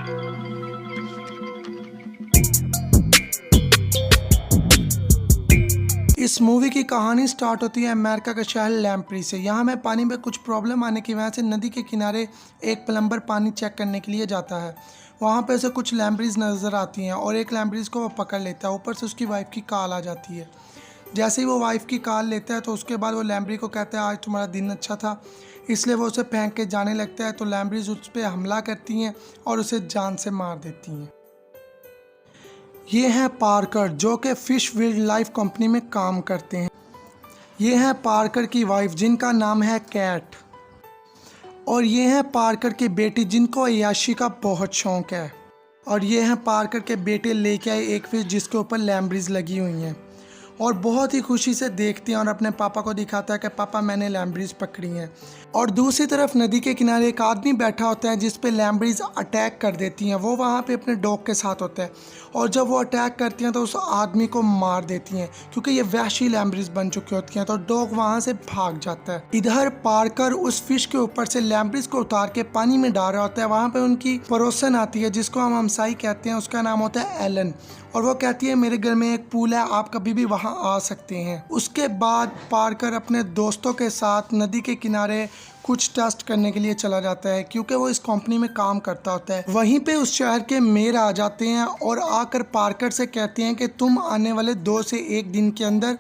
इस मूवी की कहानी स्टार्ट होती है अमेरिका के शहर लैम्प्री से। यहाँ में पानी में कुछ प्रॉब्लम आने की वजह से नदी के किनारे एक प्लम्बर पानी चेक करने के लिए जाता है। वहाँ पे उसे कुछ लैम्ब्रीज नज़र आती हैं और एक लैम्ब्रीज को वो पकड़ लेता है। ऊपर से उसकी वाइफ की कॉल आ जाती है। जैसे ही वो वाइफ की कॉल लेता है तो उसके बाद वो लैम्ब्री को कहता है आज तुम्हारा दिन अच्छा था, इसलिए वो उसे फेंक के जाने लगता है। तो लैम्ब्रीज उस पर हमला करती हैं और उसे जान से मार देती हैं। ये हैं पार्कर जो कि फिश वाइल्ड लाइफ कंपनी में काम करते हैं। ये हैं पार्कर की वाइफ जिनका नाम है कैट, और ये हैं पार्कर की बेटी जिनको अय्याशी का बहुत शौक है। और ये हैं पार्कर के बेटे लेके आए एक फिश जिसके ऊपर लैम्ब्रीज लगी हुई हैं और बहुत ही खुशी से देखते हैं और अपने पापा को दिखाता है कि पापा मैंने लैम्ब्रीज पकड़ी हैं। और दूसरी तरफ नदी के किनारे एक आदमी बैठा होता है जिस पे लैम्ब्रीज अटैक कर देती हैं। वो वहाँ पे अपने डॉग के साथ होता है और जब वो अटैक करती हैं तो उस आदमी को मार देती हैं क्योंकि ये वहशी लैम्ब्रीज बन चुकी होती हैं। तो डॉग वहाँ से भाग जाता है। इधर पार्कर उस फिश के ऊपर से लैम्ब्रीज को उतार के पानी में डाल रहा होता है। वहाँ पे उनकी पड़ोसन आती है जिसको हम हमसाई कहते हैं, उसका नाम होता है एलन, और वो कहती है मेरे घर में एक पूल है, आप कभी भी वहाँ आ सकते हैं। उसके बाद पार्कर अपने दोस्तों के साथ नदी के किनारे कुछ टेस्ट करने के लिए चला जाता है क्योंकि वो इस कंपनी में काम करता होता है। वहीं पे उस शहर के मेयर आ जाते हैं और आकर पार्कर से कहते हैं कि तुम आने वाले 2 से 1 दिन के अंदर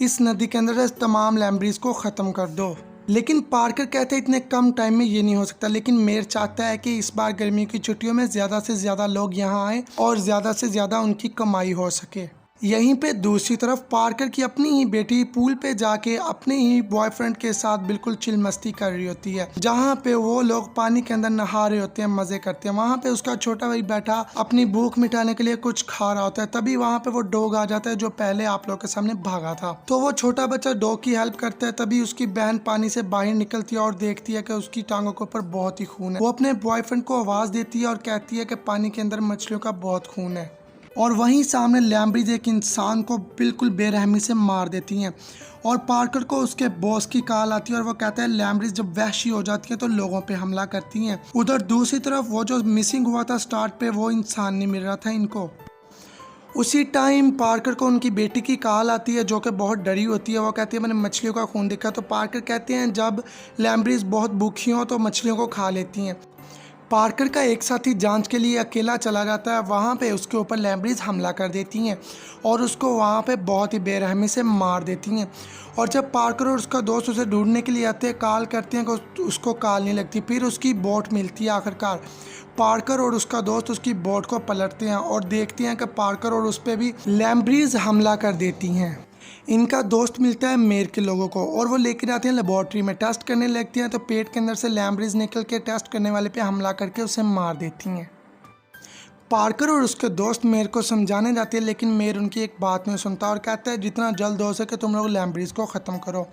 इस नदी के अंदर से तमाम लैम्ब्रीज को ख़त्म कर दो। लेकिन पार्कर कहते हैं इतने कम टाइम में ये नहीं हो सकता। लेकिन मेयर चाहता है कि इस बार गर्मी की छुट्टियों में ज़्यादा से ज़्यादा लोग यहाँ आएँ और ज़्यादा से ज़्यादा उनकी कमाई हो सके। यहीं पे दूसरी तरफ पार्कर की अपनी ही बेटी पूल पे जाके अपने ही बॉयफ्रेंड के साथ बिल्कुल चिल मस्ती कर रही होती है। जहाँ पे वो लोग पानी के अंदर नहा रहे होते हैं, मजे करते हैं। वहाँ पे उसका छोटा भाई बैठा अपनी भूख मिटाने के लिए कुछ खा रहा होता है। तभी वहाँ पे वो डॉग आ जाता है जो पहले आप लोग के सामने भागा था। तो वो छोटा बच्चा डॉग की हेल्प करता है। तभी उसकी बहन पानी से बाहर निकलती है और देखती है कि उसकी टांगों के ऊपर बहुत ही खून है। वो अपने बॉयफ्रेंड को आवाज देती है और कहती है कि पानी के अंदर मछलियों का बहुत खून है। और वहीं सामने लैम्ब्रीज एक इंसान को बिल्कुल बेरहमी से मार देती हैं। और पार्कर को उसके बॉस की कॉल आती है और वो कहता है लैम्ब्रीज जब वहशी हो जाती हैं तो लोगों पे हमला करती हैं। उधर दूसरी तरफ वो जो मिसिंग हुआ था स्टार्ट पे, वो इंसान नहीं मिल रहा था इनको। उसी टाइम पार्कर को उनकी बेटी की कॉल आती है जो कि बहुत डरी होती है। वो कहती है मैंने मछलियों का खून देखा। तो पार्कर कहते हैं जब लैम्ब्रीज बहुत भूखी हों तो मछलियों को खा लेती हैं। पार्कर का एक साथी जांच के लिए अकेला चला जाता है। वहाँ पे उसके ऊपर लैम्ब्रीज हमला कर देती हैं और उसको वहाँ पे बहुत ही बेरहमी से मार देती हैं। और जब पार्कर और उसका दोस्त उसे ढूंढने के लिए आते हैं, कॉल करते हैं कि उसको कॉल नहीं लगती। फिर उसकी बोट मिलती है। आखिरकार पार्कर और उसका दोस्त उसकी बोट को पलटते हैं और देखते हैं कि पार्कर और उस पर भी लैम्ब्रीज हमला कर देती हैं। इनका दोस्त मिलता है मेयर के लोगों को और वो लेकर आते हैं लेबोरेटरी में। टेस्ट करने लगती हैं तो पेट के अंदर से लैम्ब्रीज निकल के टेस्ट करने वाले पे हमला करके उसे मार देती हैं। पार्कर और उसके दोस्त मेयर को समझाने जाते हैं लेकिन मेयर उनकी एक बात नहीं सुनता और कहता है जितना जल्द हो सके तुम लोग लैम्ब्रीज को ख़त्म करो।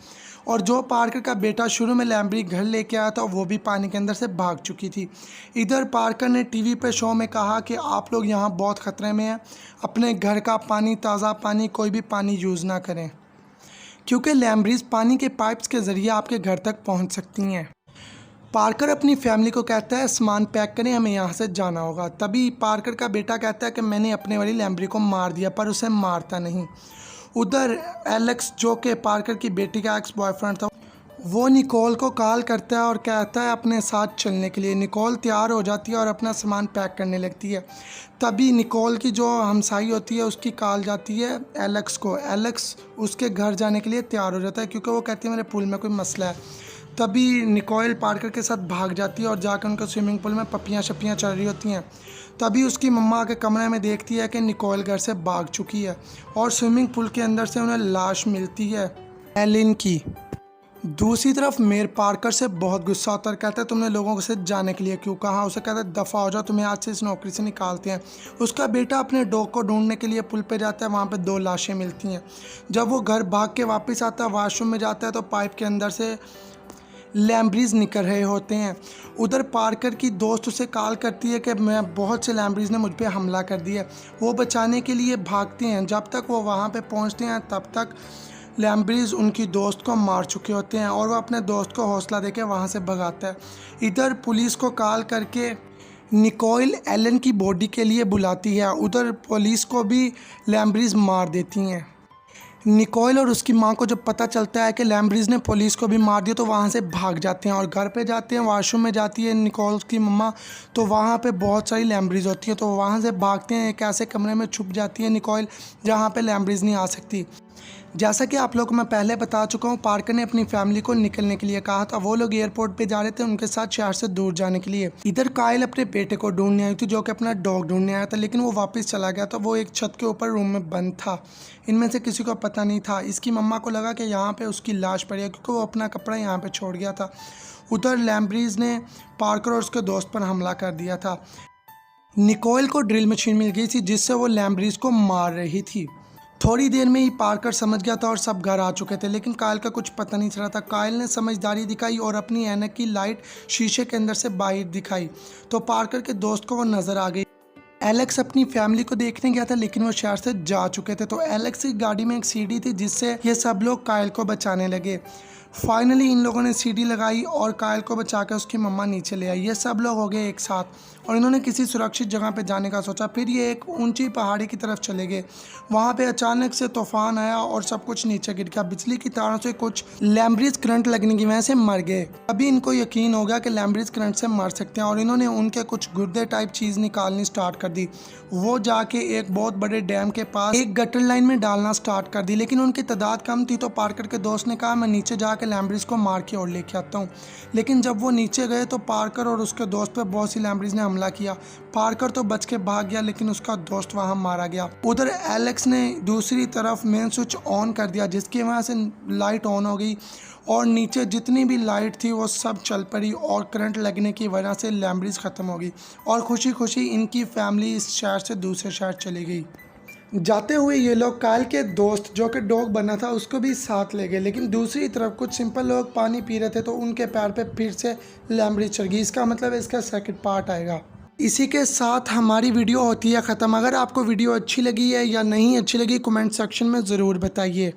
और जो पार्कर का बेटा शुरू में लैम्ब्री घर लेके आया था वो भी पानी के अंदर से भाग चुकी थी। इधर पार्कर ने टीवी पे शो में कहा कि आप लोग यहाँ बहुत ख़तरे में हैं, अपने घर का पानी, ताज़ा पानी, कोई भी पानी यूज़ ना करें क्योंकि लैम्ब्रीज पानी के पाइप्स के ज़रिए आपके घर तक पहुँच सकती हैं। पार्कर अपनी फैमिली को कहता है सामान पैक करें, हमें यहाँ से जाना होगा। तभी पार्कर का बेटा कहता है कि मैंने अपने वाली लैम्ब्री को मार दिया, पर उसे मारता नहीं। उधर एलेक्स जो कि पार्कर की बेटी का एक्स बॉयफ्रेंड था, वो निकोल को कॉल करता है और कहता है अपने साथ चलने के लिए। निकोल तैयार हो जाती है और अपना सामान पैक करने लगती है। तभी निकोल की जो हमसाई होती है उसकी कॉल जाती है एलेक्स को। एलेक्स उसके घर जाने के लिए तैयार हो जाता है क्योंकि वो कहती है मेरे पूल में कोई मसला है। तभी निकोल पार्कर के साथ भाग जाती है और जाकर उनके स्विमिंग पूल में पपियाँ शपियाँ चल रही होती हैं। तभी उसकी मम्मा के कमरे में देखती है कि निकोल घर से भाग चुकी है और स्विमिंग पूल के अंदर से उन्हें लाश मिलती है एलिन की। दूसरी तरफ मेयर पार्कर से बहुत गुस्सा होता है, कहता है तुमने लोगों से जाने के लिए क्यों कहा। उसे कहता है दफ़ा हो जाओ, तुम्हें आज से इस नौकरी से निकालते हैं। उसका बेटा अपने डॉग को ढूंढने के लिए पुल पे जाता है। वहाँ पे 2 लाशें मिलती हैं। जब वो घर भाग के वापस आता है, वॉशरूम में जाता है तो पाइप के अंदर से लैम्ब्रीज निकल रहे होते हैं। उधर पार्कर की दोस्त उसे कॉल करती है कि मैं बहुत से लैम्ब्रीज ने मुझ पे हमला कर दिया। वो बचाने के लिए भागते हैं। जब तक वो वहाँ पे पहुँचते हैं तब तक लैम्ब्रीज उनकी दोस्त को मार चुके होते हैं और वो अपने दोस्त को हौसला देके वहाँ से भगाता है। इधर पुलिस को कॉल करके निकोल एलन की बॉडी के लिए बुलाती है। उधर पुलिस को भी लैम्ब्रीज मार देती हैं। निकोल और उसकी मां को जब पता चलता है कि लैम्ब्रीज ने पुलिस को भी मार दिया तो वहाँ से भाग जाते हैं और घर पे जाते हैं। वॉशरूम में जाती है निकोल की मम्मा, तो वहाँ पे बहुत सारी लैम्ब्रीज होती है, तो वहाँ से भागते हैं। एक ऐसे कमरे में छुप जाती है निकोल जहाँ पे लैम्ब्रीज नहीं आ सकती। जैसा कि आप लोग को मैं पहले बता चुका हूँ, पार्कर ने अपनी फैमिली को निकलने के लिए कहा था। वो लोग एयरपोर्ट पे जा रहे थे उनके साथ शहर से दूर जाने के लिए। इधर काइल अपने बेटे को ढूंढने आई थी, जो कि अपना डॉग ढूंढने आया था, लेकिन वो वापस चला गया था। वो एक छत के ऊपर रूम में बंद था। इनमें से किसी को पता नहीं था। इसकी मम्मा को लगा कि यहाँ पे उसकी लाश पड़ी है, क्योंकि वो अपना कपड़ा यहाँ पे छोड़ गया था। उधर लैम्ब्रीज ने पार्कर और उसके दोस्त पर हमला कर दिया था। निकोल को ड्रिल मशीन मिल गई थी जिससे वो लैम्ब्रीज को मार रही थी। थोड़ी देर में ही पार्कर समझ गया था और सब घर आ चुके थे, लेकिन काइल का कुछ पता नहीं चला था। काइल ने समझदारी दिखाई और अपनी ऐनक की लाइट शीशे के अंदर से बाहर दिखाई, तो पार्कर के दोस्त को वो नज़र आ गई। एलेक्स अपनी फैमिली को देखने गया था, लेकिन वो शहर से जा चुके थे। तो एलेक्स की गाड़ी में एक सीढ़ी थी जिससे ये सब लोग काइल को बचाने लगे। फाइनली इन लोगों ने सीढ़ी लगाई और काइल को बचा कर उसकी मम्मा नीचे ले आई। ये सब लोग हो गए एक साथ और इन्होंने किसी सुरक्षित जगह पे जाने का सोचा। फिर ये एक ऊंची पहाड़ी की तरफ चले गए। वहाँ पे अचानक से तूफान आया और सब कुछ नीचे गिर गया। बिजली की तारों से कुछ लैम्ब्रीज करंट लगने की वजह से मर गए। अभी इनको यकीन हो गया कि लैम्ब्रीज करंट से मर सकते हैं और इन्होंने उनके कुछ गुर्दे टाइप चीज़ निकालनी स्टार्ट कर दी। वो जाके एक बहुत बड़े डैम के पास एक गटर लाइन में डालना स्टार्ट कर दी, लेकिन उनकी तादाद कम थी। तो पार्कर के दोस्त ने कहा मैं नीचे जाके लैम्ब्रीज को मार के और लेके आता हूँ। लेकिन जब वो नीचे गए तो पार्कर और उसके दोस्त पे बहुत सी लैम्ब्रीज ने हमला किया। पार्कर तो बच के भाग गया, लेकिन उसका दोस्त वहाँ मारा गया। उधर एलेक्स ने दूसरी तरफ मेन स्विच ऑन कर दिया, जिसकी वजह से लाइट ऑन हो गई और नीचे जितनी भी लाइट थी वो सब चल पड़ी और करंट लगने की वजह से लैम्ब्रीज ख़त्म हो गई और खुशी खुशी इनकी फैमिली इस शहर से दूसरे शहर चली गई। जाते हुए ये लोग काइल के दोस्त जो कि डॉग बना था उसको भी साथ ले गए, लेकिन दूसरी तरफ कुछ सिंपल लोग पानी पी रहे थे तो उनके पैर पे फिर से लैम्ब्रीज चढ़ गई। इसका मतलब है इसका सेकंड पार्ट आएगा। इसी के साथ हमारी वीडियो होती है ख़त्म। अगर आपको वीडियो अच्छी लगी है या नहीं अच्छी लगी कमेंट सेक्शन में ज़रूर बताइए।